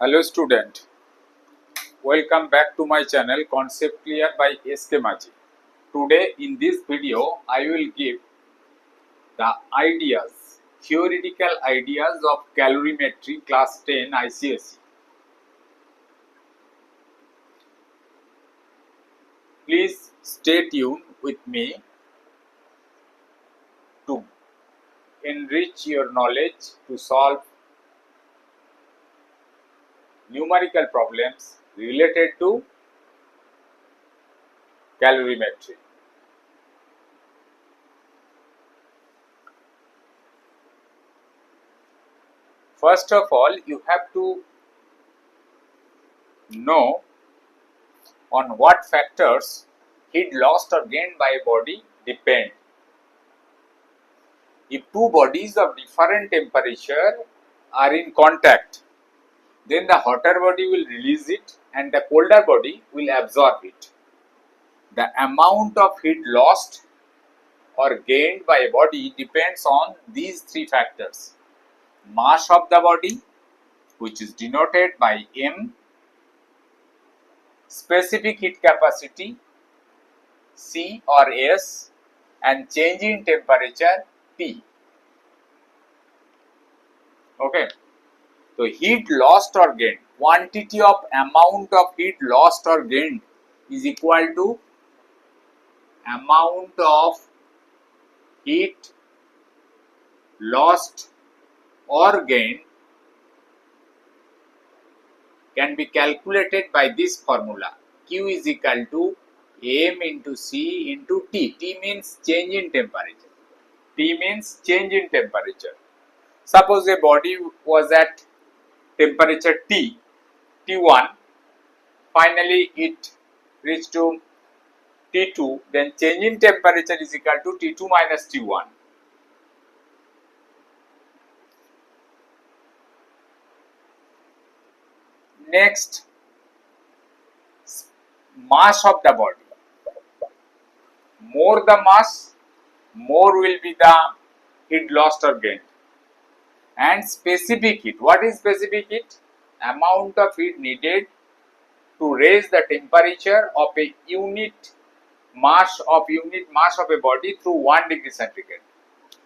Hello student, welcome back to my channel Concept Clear by SK Maji. Today in this video I will give the theoretical ideas of calorimetry class 10 ICSE. Please stay tuned with me to enrich your knowledge to solve numerical problems related to calorimetry. First of all, you have to know on what factors heat lost or gained by a body depend. If two bodies of different temperature are in contact, then the hotter body will release it and the colder body will absorb it. The amount of heat lost or gained by a body depends on these three factors: mass of the body, which is denoted by M, specific heat capacity C or S, and change in temperature T. Okay. So heat lost or gained, quantity of amount of heat lost or gained is equal to amount of heat lost or gained can be calculated by this formula. Q is equal to M into C into T. T means change in temperature. T means change in temperature. Suppose a body was at temperature T1, finally it reached to T2, then change in temperature is equal to T2 minus T1. Next, mass of the body. More the mass, more will be the heat lost or gained. And specific heat. What is specific heat? Amount of heat needed to raise the temperature of a unit mass of a body through 1 degree centigrade.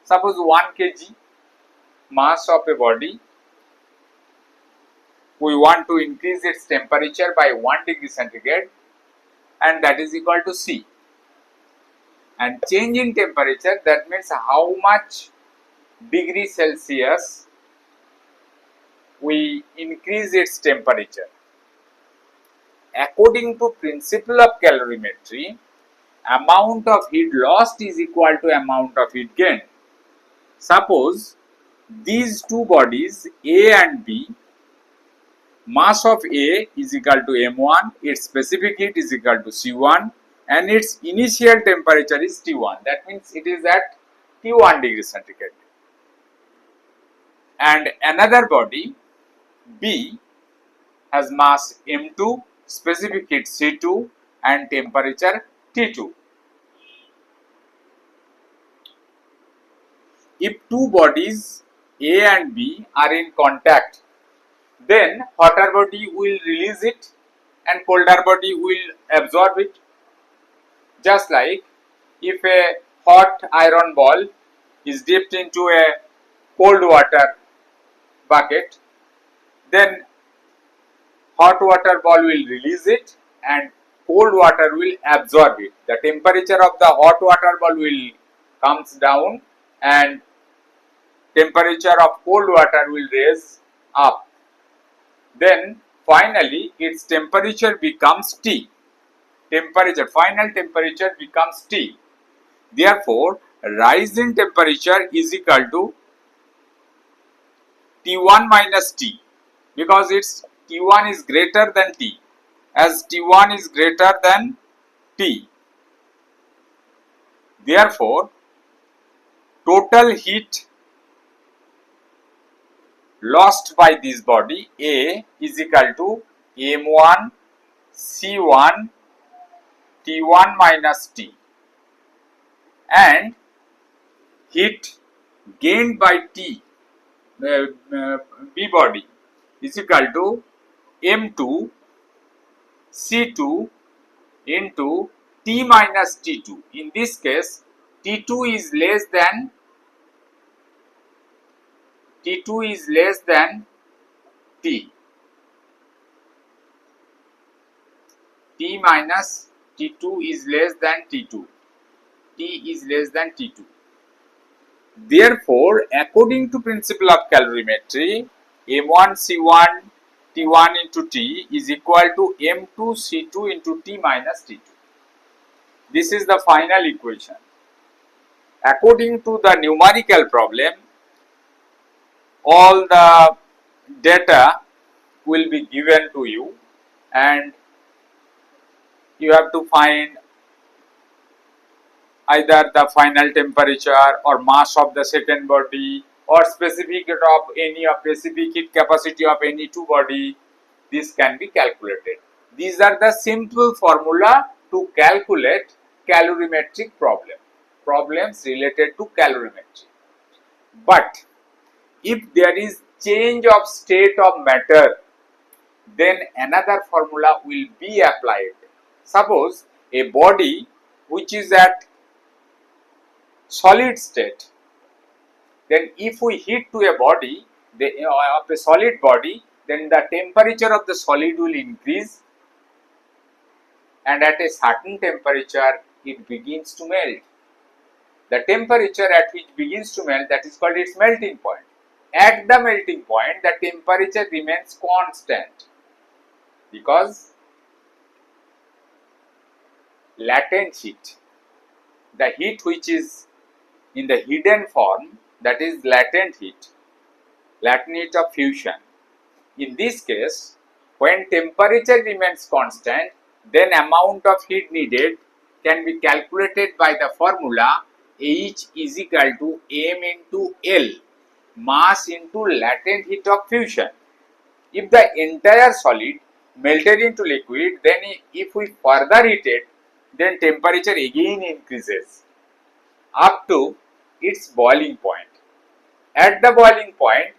Suppose 1 kg mass of a body, we want to increase its temperature by 1 degree centigrade, and that is equal to C. And change in temperature, that means how much degree Celsius we increase its temperature. According to principle of calorimetry, amount of heat lost is equal to amount of heat gained. Suppose these two bodies A and B, mass of A is equal to M1, its specific heat is equal to C1, and its initial temperature is T1. That means it is at T1 degree centigrade. And another body B has mass M2, specific heat C2, and temperature T2. If two bodies A and B are in contact, then hotter body will release it and colder body will absorb it. Just like if a hot iron ball is dipped into a cold water bucket, then hot water ball will release it and cold water will absorb it. The temperature of the hot water ball will comes down and temperature of cold water will raise up. Then finally its temperature becomes T. Final temperature becomes T. Therefore, rise in temperature is equal to T1 minus T, because its T1 is greater than T. As T1 is greater than T, therefore total heat lost by this body A is equal to M1 C1 T1 minus T, and heat gained by B body is equal to M2 C2 into T minus T2. In this case, T2 is less than T minus T2 is less than T2. T is less than T2. Therefore, according to principle of calorimetry, M1 C1 T1 into T is equal to M2 C2 into T minus T2. This is the final equation. According to the numerical problem, all the data will be given to you and you have to find either the final temperature or mass of the second body or specific heat capacity of any two body. This can be calculated. These are the simple formula to calculate calorimetric problems related to calorimetry. But if there is change of state of matter, then another formula will be applied. Suppose a body which is at solid state, then if we heat to a body of a solid body, then the temperature of the solid will increase, and at a certain temperature it begins to melt. The temperature at which begins to melt, that is called its melting point. At the melting point, the temperature remains constant because latent heat, the heat which is in the hidden form, that is latent heat of fusion. In this case, when temperature remains constant, then amount of heat needed can be calculated by the formula H is equal to m into L, mass into latent heat of fusion. If the entire solid melted into liquid, then if we further heat it, then temperature again increases up to its boiling point. At the boiling point,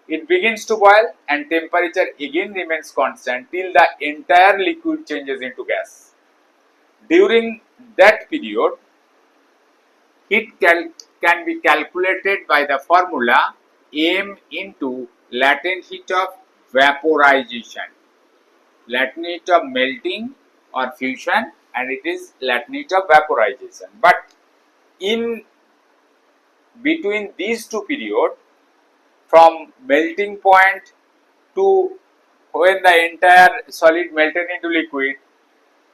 it begins to boil and temperature again remains constant till the entire liquid changes into gas. During that period, heat can be calculated by the formula m into latent heat of vaporization, latent heat of melting or fusion, and it is latent heat of vaporization. But in between these two periods, from melting point to when the entire solid melted into liquid,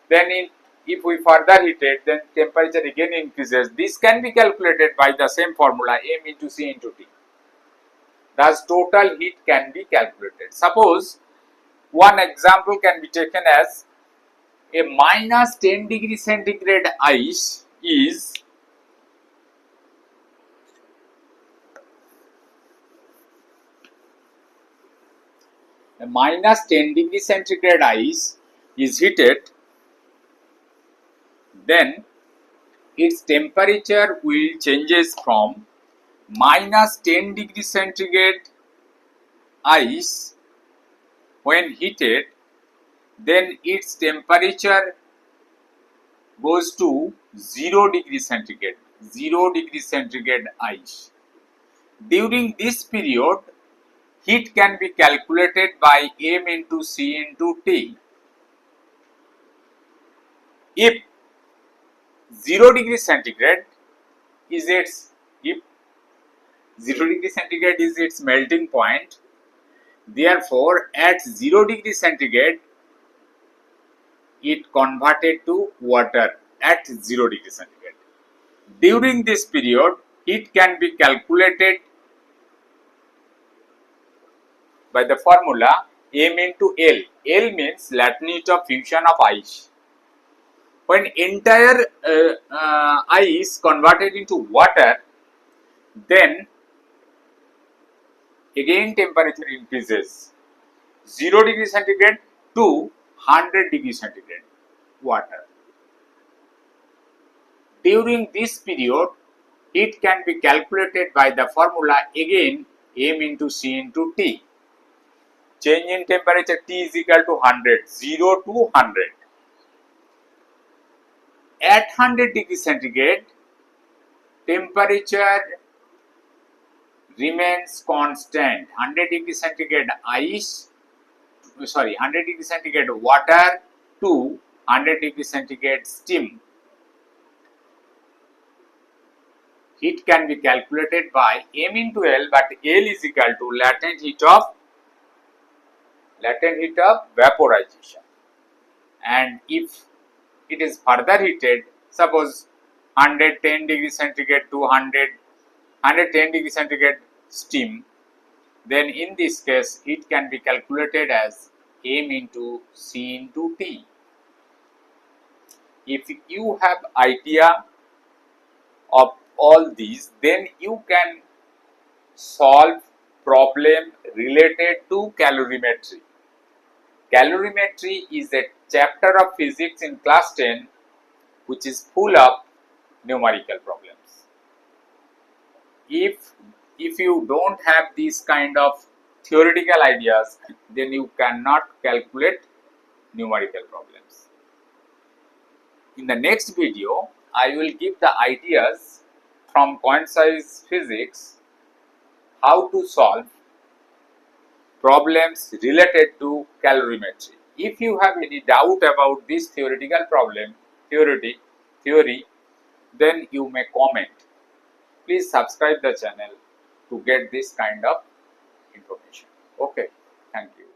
then if we further heat it, then temperature again increases. This can be calculated by the same formula m into C into T. Thus total heat can be calculated. Suppose one example can be taken as a minus 10 degree centigrade ice is a minus 10 degree centigrade ice is heated, then its temperature will changes from minus 10 degree centigrade ice when heated, then its temperature goes to 0 degree centigrade, 0 degree centigrade ice. During this period, heat can be calculated by m into C into T. If 0 degree centigrade is its melting point, therefore at 0 degree centigrade it converted to water at 0 degree centigrade. During this period, heat can be calculated by the formula m into L. L means latent heat of fusion of ice. When entire ice converted into water, then again temperature increases 0 degree centigrade to 100 degree centigrade water. During this period, heat can be calculated by the formula again m into C into T. change in temperature T is equal to 100, 0 to 100. At 100 degrees centigrade, temperature remains constant. 100 degrees centigrade 100 degrees centigrade water to 100 degrees centigrade steam. Heat can be calculated by M into L, but L is equal to latent heat of vaporization. And if it is further heated, suppose 110 degrees centigrade to 110 degrees centigrade steam, then in this case heat can be calculated as M into C into T. If you have idea of all these, then you can solve problem related to calorimetry. Calorimetry is a chapter of physics in class 10 which is full of numerical problems. If you don't have these kind of theoretical ideas, then you cannot calculate numerical problems. In the next video, I will give the ideas from point size physics how to solve problems related to calorimetry. If you have any doubt about this theoretical problem, theory, then you may comment. Please subscribe the channel to get this kind of information. Okay, thank you.